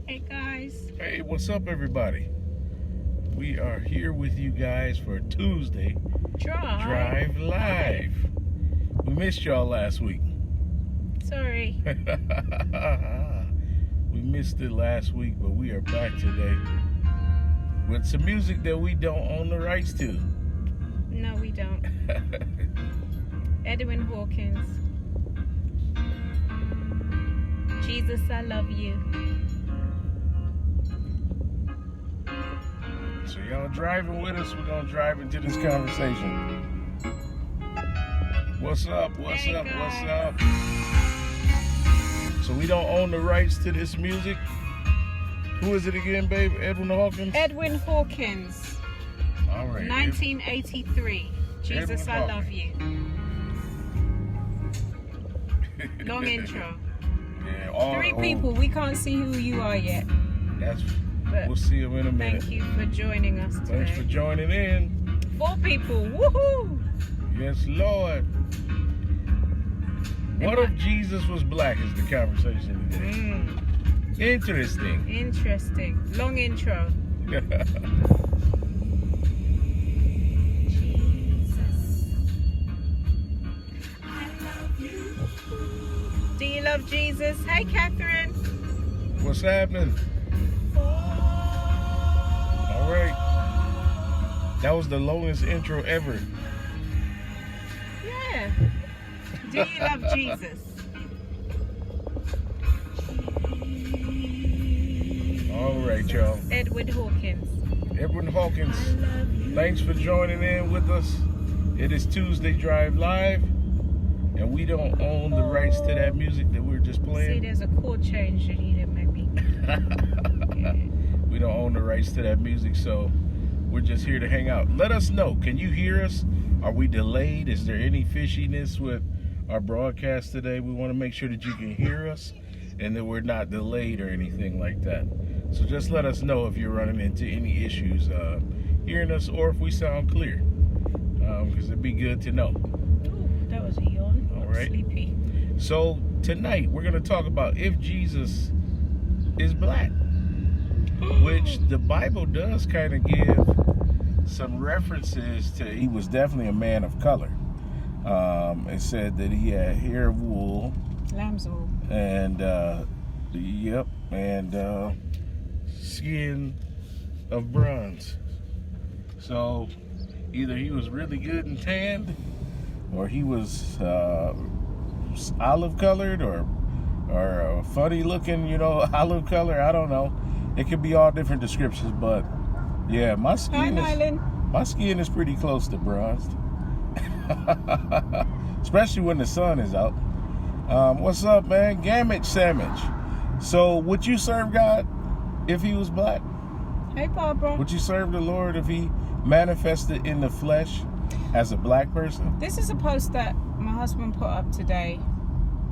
Hey guys. Hey, what's up, everybody? We are here with you guys for Tuesday Drive Live. We missed y'all last week. Sorry. We missed it last week, but we are back today with some music that we don't own the rights to. No, we don't. Edwin Hawkins. Jesus, I love you. So y'all driving with us, we're gonna drive into this conversation. What's up? What's Hey, up? guys. What's up? So we don't own the rights to this music. Who is it again, babe? Edwin Hawkins? Edwin Hawkins. All right. 1983. Jesus, Edwin I love you. Long intro. Yeah, all Three people. We can't see who you are yet. That's. But We'll see them in a minute. thank you for joining us today. Thanks for joining in. 4 people. Woohoo! Yes, Lord. What if Jesus was black is the conversation today. Interesting. Interesting. Long intro. Do you love Jesus? Hey, Catherine. What's happening? All right. That was the longest intro ever. Yeah. Do you love Jesus? All right, y'all. Edwin Hawkins. Edwin Hawkins, thanks for joining in with us. It is Tuesday Drive Live, and we don't own the rights to that music that we were just See, playing. there's a chord change that you didn't make me. We don't own the rights to that music, so we're just here to hang out. Let us know. Can you hear us? Are we delayed? Is there any fishiness with our broadcast today? We want to make sure that you can hear us and that we're not delayed or anything like that. So just let us know if you're running into any issues hearing us or if we sound clear, because it'd be good to know. Ooh, that was a yawn. All I'm right. sleepy. So tonight we're going to talk about if Jesus is black, which the Bible does kind of give some references to. He was definitely a man of color. It said that he had hair of wool Lamb's wool. and skin of bronze. So either he was really good and tanned, or he was olive colored, or funny looking, olive color. I don't know. It could be all different descriptions, but yeah, my Hi, skin is pretty close to bronzed. Especially when the sun is out. What's up, man? Gamage sandwich. So would you serve God if he was black? Hey, Barbara. Would you serve the Lord if he manifested in the flesh as a black person? This is a post that my husband put up today,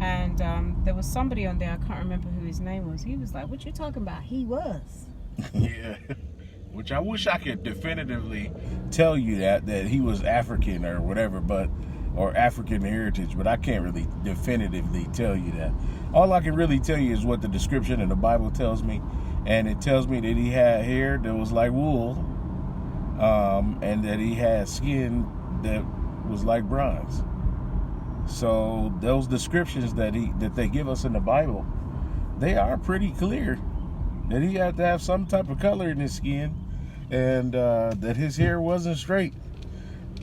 and there was somebody on there, I can't remember who his name was. He was like, what you talking about? He was. Yeah. Which I wish I could definitively tell you that he was African or whatever, or African heritage, but I can't really definitively tell you that. All I can really tell you is what the description in the Bible tells me, and it tells me that he had hair that was like wool, and that he had skin that was like bronze. So those descriptions that they give us in the Bible, they are pretty clear. That he had to have some type of color in his skin, and that his hair wasn't straight.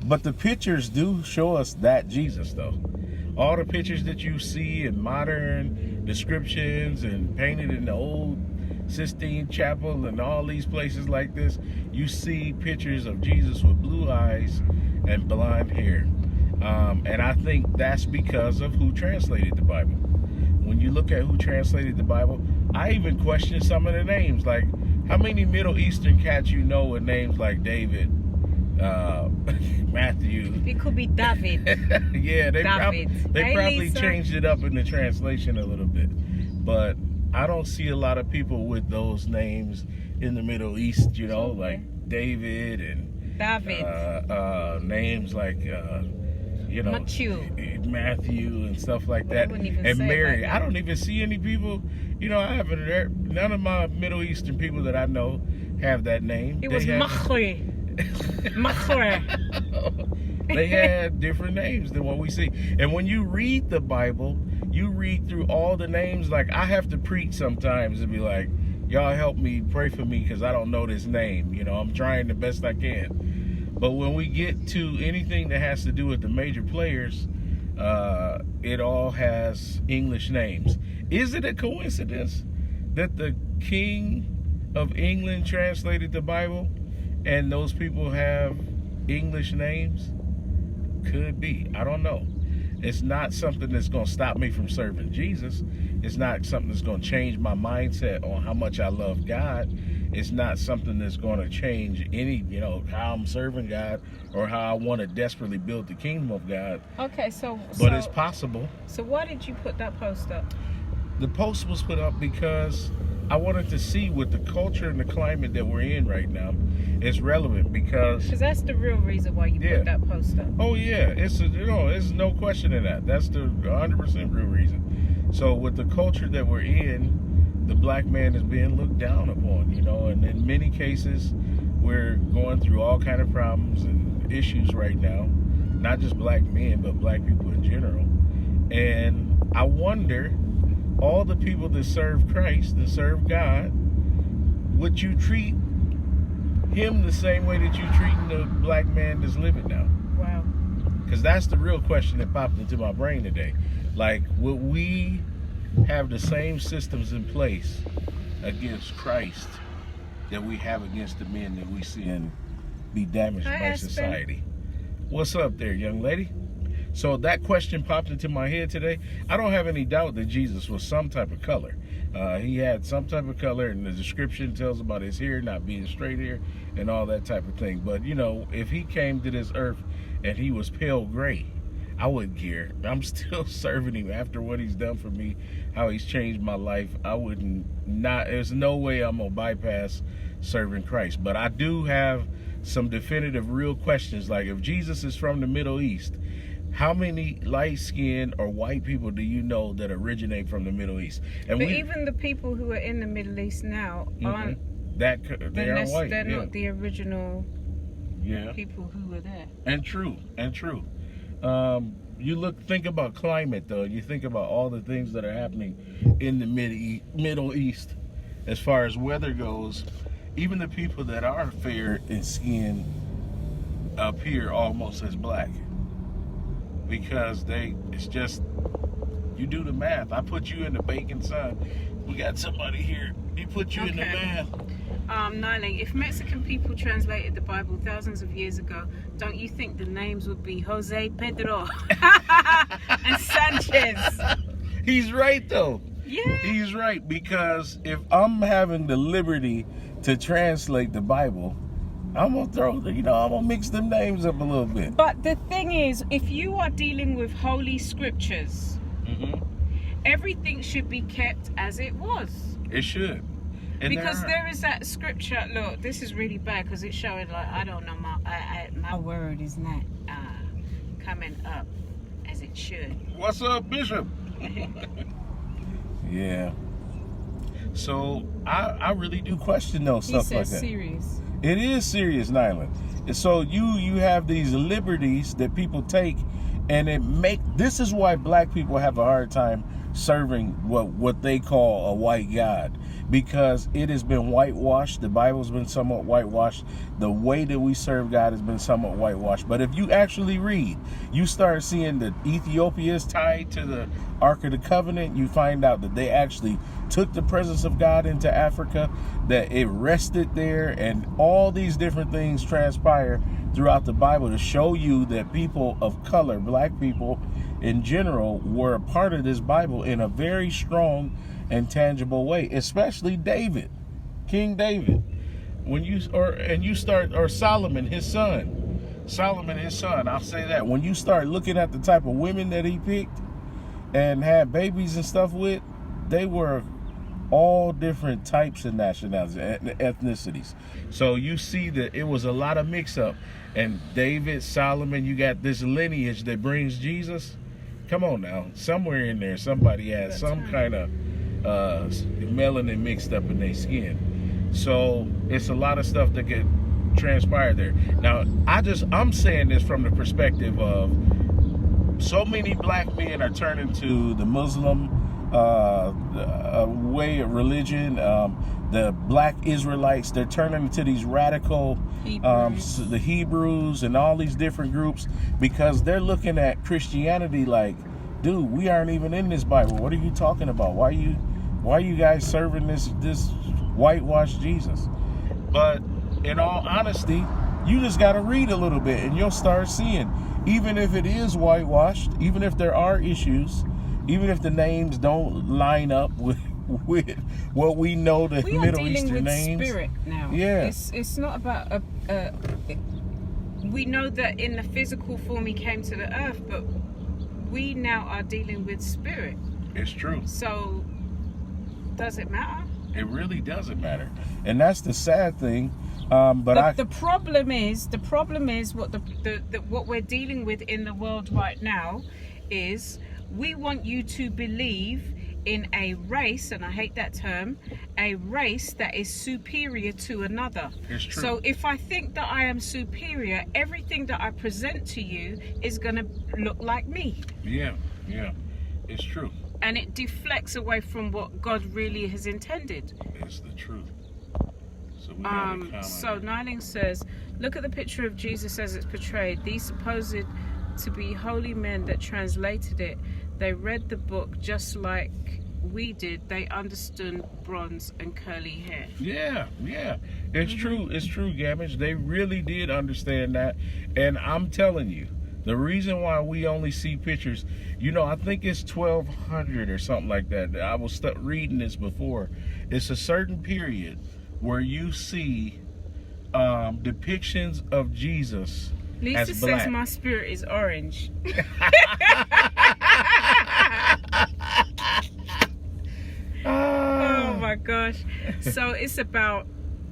But the pictures do show us that Jesus, though. All the pictures that you see in modern descriptions and painted in the old Sistine Chapel and all these places like this, you see pictures of Jesus with blue eyes and blonde hair. And I think that's because of who translated the Bible. When you look at who translated the Bible, I even question some of the names. Like, how many Middle Eastern cats you know with names like David, Matthew? It could be David. Yeah, they David. probably Lisa. changed it up in the translation a little bit. But I don't see a lot of people with those names in the Middle East, like David and David. names like Matthew and stuff like that. wouldn't even And say Mary. that. I don't even see any people. I haven't heard, none of my Middle Eastern people that I know have that name. It was Machri. They had different names than what we see. And when you read the Bible, you read through all the names. Like, I have to preach sometimes and be like, y'all help me, pray for me, because I don't know this name. I'm trying the best I can. But when we get to anything that has to do with the major players, it all has English names. Is it a coincidence that the King of England translated the Bible and those people have English names? Could be. I don't know. It's not something that's going to stop me from serving Jesus. It's not something that's going to change my mindset on how much I love God. It's not something that's going to change any, how I'm serving God or how I want to desperately build the kingdom of God. Okay, but it's possible. So why did you put that post up? The post was put up because I wanted to see what the culture and the climate that we're in right now is relevant, because that's the real reason why you put that post up. Oh yeah, it's no question in that. That's the 100% real reason. So with the culture that we're in, the black man is being looked down upon, and in many cases we're going through all kind of problems and issues right now, not just black men but black people in general. And I wonder, all the people that serve Christ, that serve God, would you treat him the same way that you're treating the black man that's living now? Wow. Because that's the real question that popped into my brain today. Like, would we have the same systems in place against Christ that we have against the men that we see and be damaged by society? What's up there, young lady? So that question popped into my head today. I don't have any doubt that Jesus was some type of color. He had some type of color, and the description tells about his hair not being straight hair and all that type of thing. But, if he came to this earth and he was pale gray, I wouldn't care. I'm still serving him after what he's done for me, how he's changed my life. There's no way I'm going to bypass serving Christ. But I do have some definitive real questions. Like, if Jesus is from the Middle East, how many light-skinned or white people do you know that originate from the Middle East? And even the people who are in the Middle East now aren't they are white. They're not the original people who were there. And true. Think about climate, though. You think about all the things that are happening in the Middle East as far as weather goes. Even the people that are fair in skin appear almost as black, because it's just, you do the math. I put you in the baking sun. We got somebody here. He put you in the math. Nyling, if Mexican people translated the Bible thousands of years ago, don't you think the names would be Jose, Pedro, and Sanchez? He's right, though. Yeah. He's right, because if I'm having the liberty to translate the Bible, I'm gonna mix them names up a little bit. But the thing is, if you are dealing with holy scriptures, everything should be kept as it was. It should. And because there is that scripture. Look, this is really bad because it's showing like I don't know, my word is not coming up as it should. What's up, Bishop? Yeah. So I really do question those stuff like that. Serious. It is serious, Nyland. So you have these liberties that people take, and this is why black people have a hard time serving what they call a white God, because it has been whitewashed. The Bible's been somewhat whitewashed. The way that we serve God has been somewhat whitewashed. But if you actually read, you start seeing that Ethiopia is tied to the Ark of the Covenant. You find out that they actually took the presence of God into Africa, that it rested there, and all these different things transpire throughout the Bible to show you that people of color, black people in general, were a part of this Bible in a very strong and tangible way, especially David, King David. Solomon, his son, I'll say that. When you start looking at the type of women that he picked and had babies and stuff with, they were all different types of nationalities, ethnicities. So you see that it was a lot of mix up. And David, Solomon, you got this lineage that brings Jesus. Come on now, somewhere in there, somebody has some kind of melanin mixed up in their skin. So it's a lot of stuff that get transpired there. Now, I'm saying this from the perspective of so many black men are turning to the Muslim way of religion. The black Israelites, they're turning to these radical the Hebrews and all these different groups, because they're looking at Christianity like, dude, we aren't even in this Bible. What are you talking about? Why are you guys serving this whitewashed Jesus? But in all honesty, you just got to read a little bit and you'll start seeing, even if it is whitewashed, even if there are issues, even if the names don't line up with what we know the Middle Eastern names. We are dealing with spirit now. Yeah. It's not about we know that in the physical form he came to the earth, but we now are dealing with spirit. It's true. So does it matter? It really doesn't matter. And that's the sad thing. But the problem is what we're dealing with in the world right now is we want you to believe in a race, and I hate that term, a race that is superior to another. It's true. So if I think that I am superior, everything that I present to you is going to look like me. Yeah, it's true. And it deflects away from what God really has intended. It's the truth. So Nyling says, look at the picture of Jesus as it's portrayed. These supposed to be holy men that translated it, they read the book just like we did. They understood bronze and curly hair. Yeah. It's true. It's true, Gammage. They really did understand that. And I'm telling you, the reason why we only see pictures, I think it's 1200 or something like that. I was reading this before. It's a certain period where you see depictions of Jesus Lisa as black. Says my spirit is orange. Oh my gosh. So it's about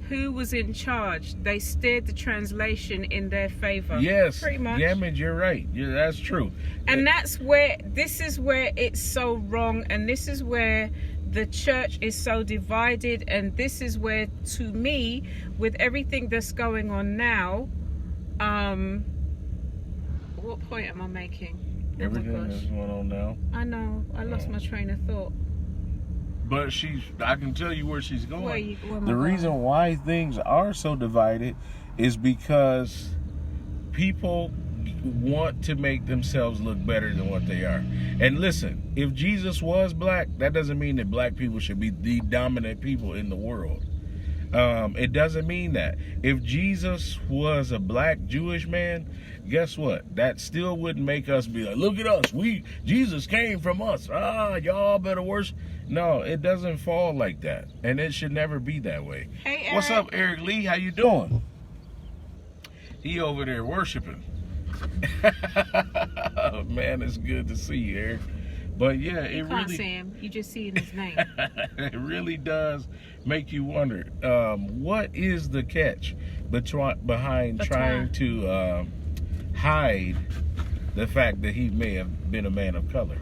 who was in charge. They steered the translation in their favor. Yes, pretty much. Gammage, you're right. That's true. And this is where it's so wrong, and this is where the church is so divided, and this is where, to me, with everything that's going on now, what point am I making? Everything that's going on now. I know. I lost my train of thought. But I can tell you where she's going. The reason why things are so divided is because people want to make themselves look better than what they are. And listen, if Jesus was black, that doesn't mean that black people should be the dominant people in the world. It doesn't mean that. If Jesus was a black Jewish man, guess what? That still wouldn't make us be like, look at us. Jesus came from us. Y'all better worship. No, it doesn't fall like that. And it should never be that way. Hey, Eric. What's up, Eric Lee? How you doing? He over there worshiping. Man, it's good to see you, Eric. But yeah, you can't see him. You just see his name. It really does make you wonder, what is the catch behind trying to hide the fact that he may have been a man of color?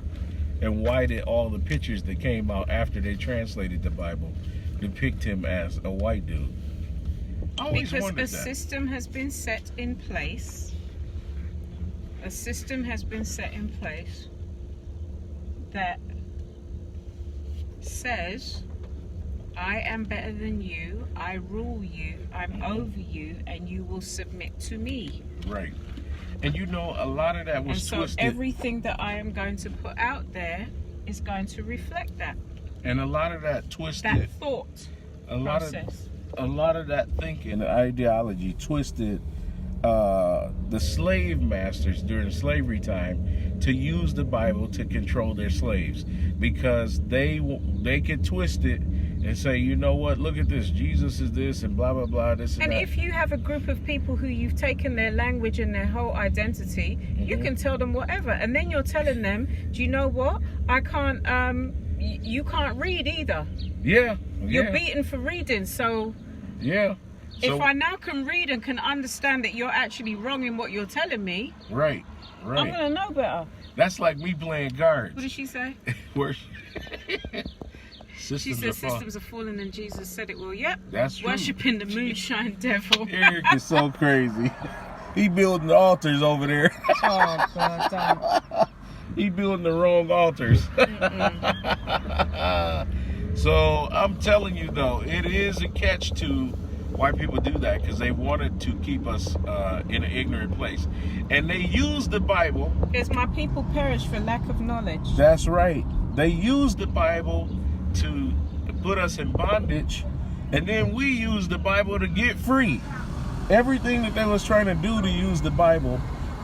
And why did all the pictures that came out after they translated the Bible depict him as a white dude? Because a system has been set in place. A system has been set in place that says, I am better than you, I rule you, I'm over you, and you will submit to me. Right. And a lot of that was twisted. So everything that I am going to put out there is going to reflect that. And a lot of that twisted. That thought process. A lot of that thinking, the ideology twisted the slave masters during slavery time to use the Bible to control their slaves, because they could twist it and say, you know what, look at this, Jesus is this and blah blah blah, this and that. If you have a group of people who you've taken their language and their whole identity, you can tell them whatever, and then you're telling them, do you know what, I can't you can't read either. Yeah. You're beaten for reading, so Yeah. if I now can read and can understand that you're actually wrong in what you're telling me, Right. I'm gonna know better. That's like me playing cards. What did she say? Where She said systems are falling and Jesus said it will. Yep. That's true. Worshipping the moonshine devil. Eric is so crazy. He building altars over there. Oh God, don't. He building the wrong altars. So I'm telling you though, it is a catch to why people do that, because they wanted to keep us in an ignorant place, and they use the Bible. Because my people perish for lack of knowledge. That's right. They use the Bible to put us in bondage, and then we use the Bible to get free. Everything that they was trying to do to use the Bible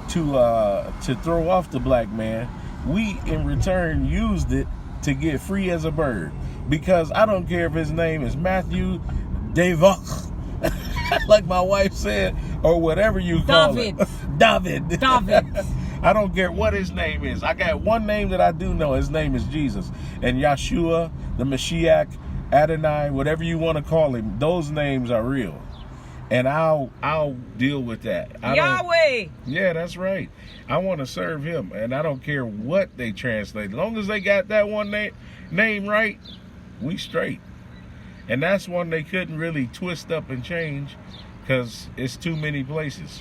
to throw off the black man, we in return used it to get free as a bird. Because I don't care if his name is Matthew Devoch, like my wife said, or whatever you call it. David. I don't care what his name is. I got one name that I do know. His name is Jesus. And Yeshua, the Mashiach, Adonai, whatever you want to call him, those names are real. And I'll deal with that. Yahweh. Yeah, that's right. I want to serve him, and I don't care what they translate. As long as they got that one name right, we straight. And that's one they couldn't really twist up and change, because it's too many places.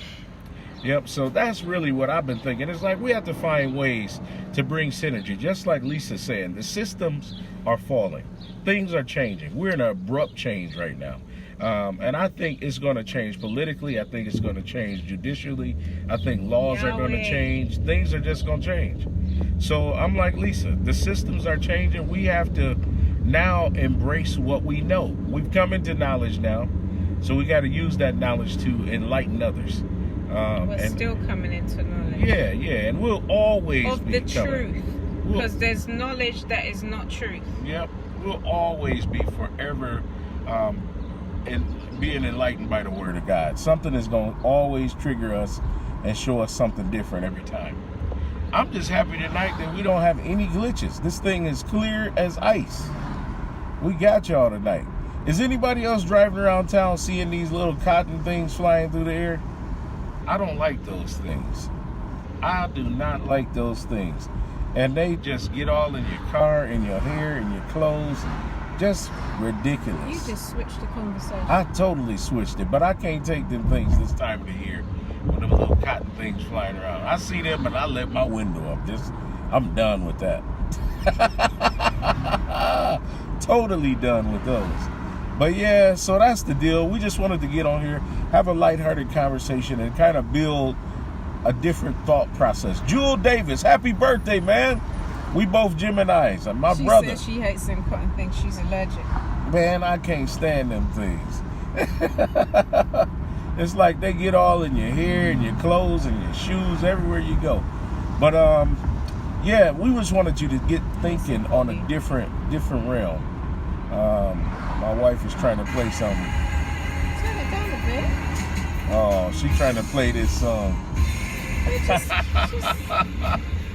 Yep, so that's really what I've been thinking. It's like we have to find ways to bring synergy. Just like Lisa's saying, the systems are falling. Things are changing. We're in an abrupt change right now. And I think it's going to change politically. I think it's going to change judicially. I think laws are going to change. Things are just going to change. So I'm like Lisa, the systems are changing. We have to now embrace what we know. We've come into knowledge now. So we got to use that knowledge to enlighten others. We're still coming into knowledge. Yeah, and we'll always of be the truth. Because there's knowledge that is not truth. Yep, we'll always be forever and being enlightened by the word of God. Something is going to always trigger us and show us something different every time. I'm just happy tonight that we don't have any glitches. This thing is clear as ice. We got y'all tonight. Is anybody else driving around town seeing these little cotton things flying through the air? I don't like those things. I do not like those things. And they just get all in your car, in your hair, in your clothes. Just ridiculous. You just switched the conversation. I totally switched it, but I can't take them things this time of the year when them little cotton things flying around. I see them and I let my window up. I'm done with that. Totally done with those. But yeah, so that's the deal. We just wanted to get on here, have a lighthearted conversation, and kind of build a different thought process. Jewel Davis, happy birthday, man. We both Geminis. And my brother. She said she hates them cotton things. She's allergic. Man, I can't stand them things. It's like they get all in your hair and your clothes and your shoes, everywhere you go. But yeah, we just wanted you to get thinking on a different realm. My wife is trying to play something. Turn it down a bit. Oh, she's trying to play this song.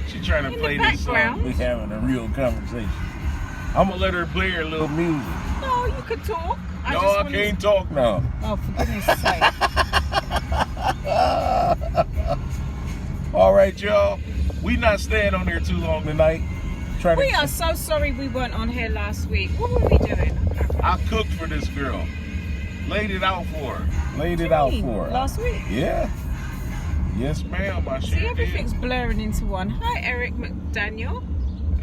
She's trying to play this song. We're having a real conversation. I'm gonna let her play her little music. No, you could talk. I can't talk now. Oh, for goodness sake. All right, y'all. We not staying on here too long tonight. We are so sorry we weren't on here last week. What were we doing? I cooked for this girl. Laid it out for her. Last week? Yeah. Yes, ma'am. I sure See, everything's blurring into one. Hi, Eric McDaniel.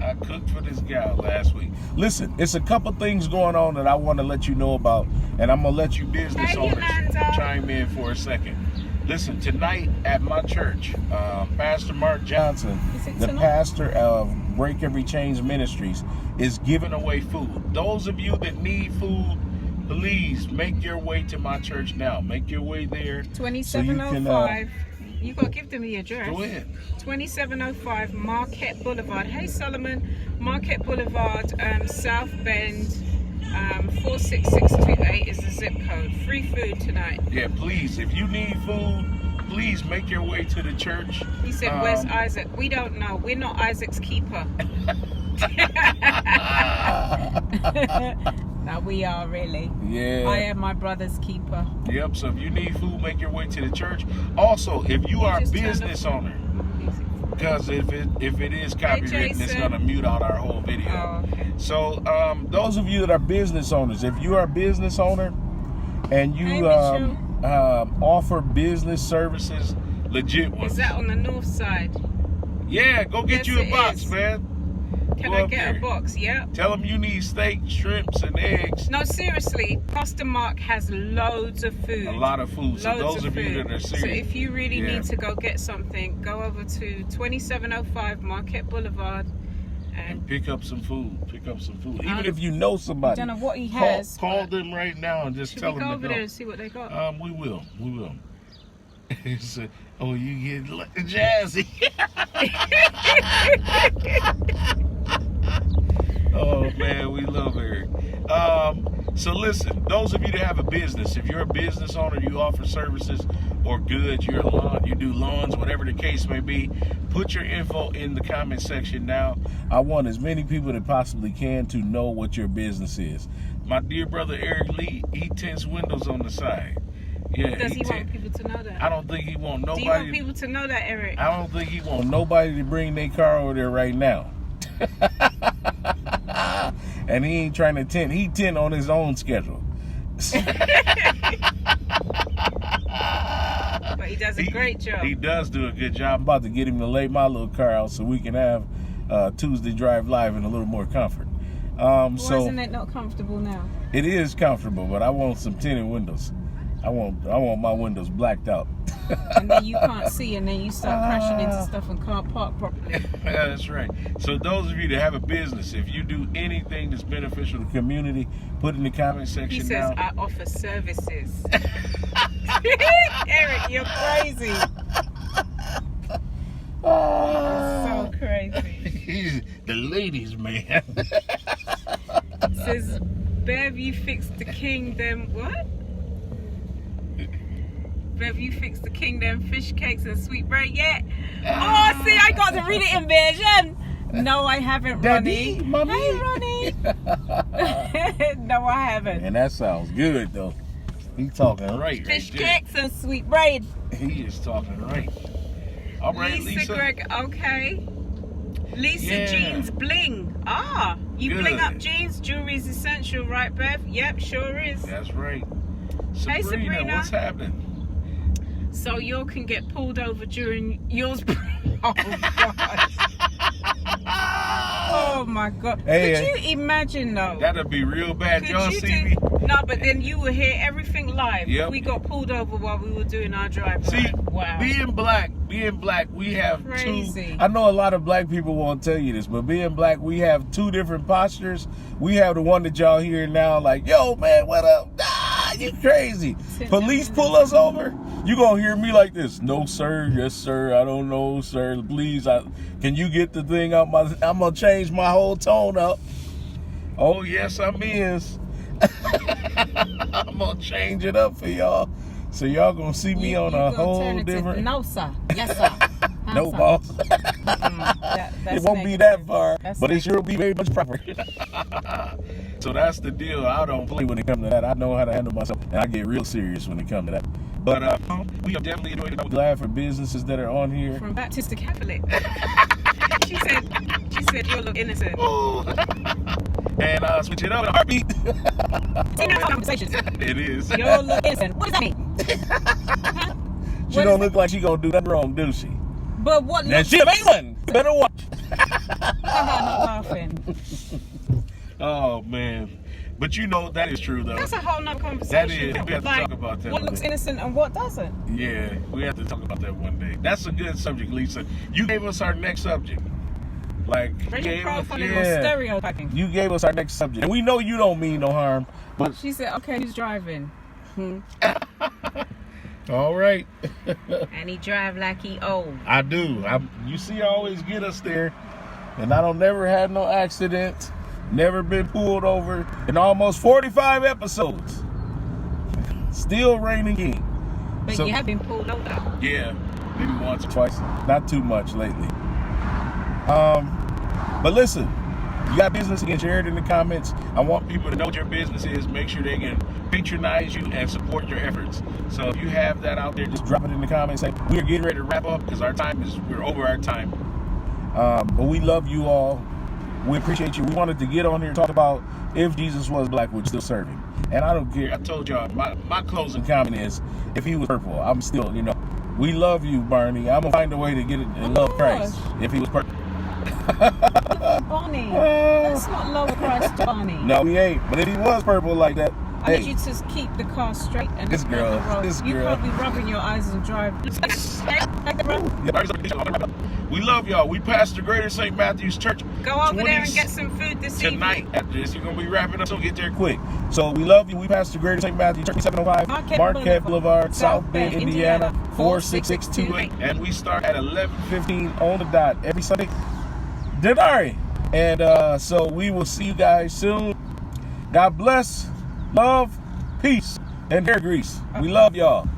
I cooked for this gal last week. Listen, it's a couple things going on that I want to let you know about, and I'm going to let you business owners chime in for a second. Listen, tonight at my church, Pastor Mark Johnson, the pastor of Break Every Chains Ministries, is giving away food. Those of you that need food, please make your way to my church now. Make your way there. 2705. You got to give them the address. Go ahead. 2705 Marquette Boulevard. Hey, Solomon. Marquette Boulevard, South Bend. 46628 is the zip code. Free food tonight. Yeah, please. If you need food, please make your way to the church. He said, where's Isaac? We don't know. We're not Isaac's keeper. That we are really. Yeah. I am my brother's keeper. Yep. So if you need food, make your way to the church. Also, if you are a just turned business off owner, music. because if it is copywritten, it's Jason. gonna mute out our whole video. Oh, okay. So those of you that are business owners, if you are a business owner and you Hey, Mitchell. offer business services, legit ones. Is that on the north side? Yeah, go get Yes, you a it box, is. man. Can Go I up get there. a box? Yeah. Tell them you need steak, shrimps, and eggs. No, seriously, Pastor Mark has loads of food. A lot of food. So Loads those of you food. that are So serious, if you really Yeah. need to go get something, go over to 2705 Marquette Boulevard and pick up some food. Pick up some food. Even Um, if you know I somebody, don't know what he has. call but them right now and just should tell we them go to over go. there and see what they got? We will. It's, oh, you get jazzy. Oh man, we love her. So listen, those of you that have a business, if you're a business owner, you offer services or goods, you're a lawn, you do lawns, whatever the case may be, put your info in the comment section now. I want as many people that possibly can to know what your business is. My dear brother Eric Lee, he tints windows on the side. Yeah, Does he want people to know that? I don't think he want Do nobody. you want people to know that, Eric? I don't think he want nobody to bring their car over there right now. And he ain't trying to tint. He tint on his own schedule. But he does a great job. He does do a good job. I'm about to get him to lay my little car out so we can have Tuesday Drive Live in a little more comfort. Why So isn't it not comfortable now? it is comfortable, but I want some tinted windows. I want my windows blacked out. And then you can't see, and then you start crashing into stuff and can't park properly. Yeah, that's right. So those of you that have a business, if you do anything that's beneficial to the community, put in the comment section He says, now. I offer services. Eric, you're crazy. So crazy. He's the ladies' man. Says, Bev, you fixed the king, them what? Bev, you fixed the king, them fish cakes and sweet bread yet? Oh, see, I got to read it in version. No, I haven't, Daddy, Ronnie. mommy. Hey, Ronnie. No, I haven't. And that sounds good though. He's talking right. Fish right there. cakes and sweet bread. He is talking right. All right, Lisa, Greg, okay. Lisa Yeah. Jeans Bling. Ah, you Good. bling up jeans. Jewelry is essential, right, Bev? Yep, sure is. That's right. Hey, Sabrina. What's happening? So you can get pulled over during yours. Oh, God. Oh, my God. Hey, Could you imagine, though? That'd be real bad. Could Y'all you see me? No, but then you will hear everything live. Yep. We got pulled over while we were doing our drive. See, Wow. being black, we have Crazy. two. I know a lot of black people won't tell you this, but being black, we have two different postures. We have the one that y'all hear now, like, yo, man, what up? Ah, you crazy. Police pull us over. You gonna hear me like this? No, sir. Yes, sir. I don't know, sir. Please, can you get the thing out my? I'm gonna change my whole tone up. Oh yes, I is. I'm gonna change it up for y'all, so y'all gonna see me on a whole different. No, sir. Yes, sir. No, sir. boss. That's It won't be negative. that far, That's but it sure will be very much proper. So that's the deal. I don't play when it comes to that. I know how to handle myself, and I get real serious when it comes to that. But we have definitely enjoyed it. I'm glad for businesses that are on here. From Baptist to Catholic. She said you look innocent. Ooh. And switch it up in a heartbeat. See, now conversations. It is. You look innocent. What does that mean? She don't look like she gonna do nothing wrong, do she? But what And looks she amazing. You better watch. not laughing. Oh man. But you know that is true though. That's a whole nother conversation. That is. We have to talk about that. What one looks day. innocent and what doesn't. Yeah, we have to talk about that one day. That's a good subject, Lisa. You gave us our next subject. Like, Racial gave us- profiling or stereotyping. You gave us our next subject. And we know you don't mean no harm, but She said, okay, who's driving? all right. And he drive like he old. I do. You see, I always get us there. And I don't never had no accidents. Never been pulled over in almost 45 episodes. Still reigning king. But So- you have been pulled over. Yeah, maybe once or twice. Not too much lately. But listen, You got business, you can share it in the comments. I want people to know what your business is. Make sure they can patronize you and support your efforts. So if you have that out there, just drop it in the comments. Say, we're getting ready to wrap up because we're over our time. But we love you all. We appreciate you. We wanted to get on here and talk about if Jesus was black, would still serve him. And I don't care. I told y'all, my closing comment is, if he was purple, I'm still, you know, we love you, Barney. I'm going to find a way to get it and love Christ if he was purple. Barney, that's not love Christ, Barney. No, he ain't. But if he was purple like that, I need you to keep the car straight and this girl. You can't be rubbing your eyes and drive. We love y'all. We pastor Greater St. Matthew's Church. Go over there and get some food this evening. Tonight, after this, you're going to be wrapping up, so get there quick. So we love you. We pastor Greater St. Matthew's Church, 705 Marquette Boulevard, South Bend, Indiana, 46628. And we start at 11:15 on the dot every Sunday. Denari. And so we will see you guys soon. God bless, love, peace, and hair grease. We love y'all.